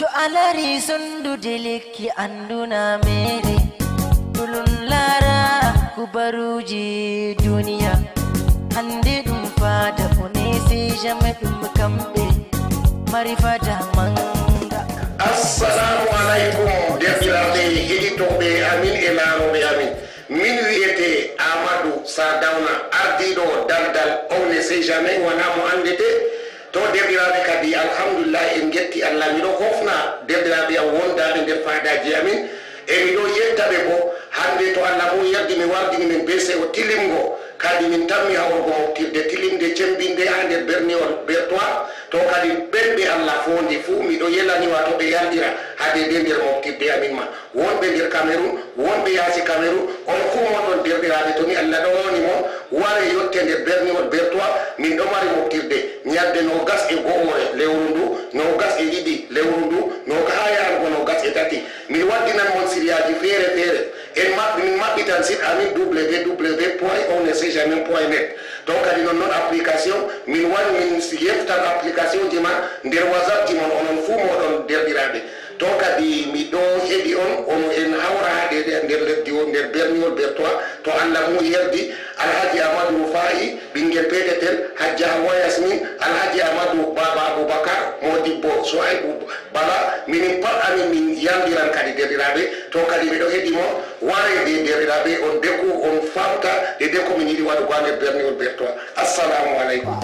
to alari sundu diliki anduna mere dulun lara kubaruji dunia hande dum fada onesi jamais dum kambe marifata manga. Assalamu alaikum derɗiraɓe heɗitoɓe amin e laanoɓe amin min wiyete Amadou Sadawna ardiɗo daldal on ne sait jamais wona mo andete to derɗiraɓe kadi alhamdulillah en getti Allah miɗo hofna derɗiraɓe am wondaɓe nder fadaji amin e miɗo yettaɓe bo hande to Allah mo yardi mi wardini min be sewo tilimgo kadi min tammi hawrugo moftirde tilimde cembinde ha nder berniwol bertois to kadi ɓenɓe Allah fondi fuu miɗo yelani wato ɓe yaldira hade de nder moftirde amin ma wonɓe nder Cameroun wonɓe yaasi Cameroun on fuu moɗon derɗiraɓe to ni Allah ɗowoni mon ware yotte nder berniwol bertois min ɗo mari moftirde ñalde nogas e go'ore lewru ndu nogas e ɗiɗi lewru ndu ha yarugo nogas e tati min waddinan mon siriyaji feere feere min maɓɓitan site amin www.onesjamin.net to kadi non application min wari min yeftan application ji ma nder whatsapp ji mon onon fuu moɗon derɗiraɓe to kadi miɗo heeɗi on en hawra hade nder leddi o nder berniwol bertois to Allah mu yerdi alhaji Amadou Rufai ɓinguel petetel hajja Hawa Yasmin alhaji Amadou Baba Aboubacar modibbo Soaibou Bala minin pat amin min yandiran kadi derɗiraɓe to kadi miɗo heeɗi mon ware de derɗiraɓe on dekku on famta de dekku min yiɗi waɗugo ha nder berniwol bertois. Assalamu aleykum.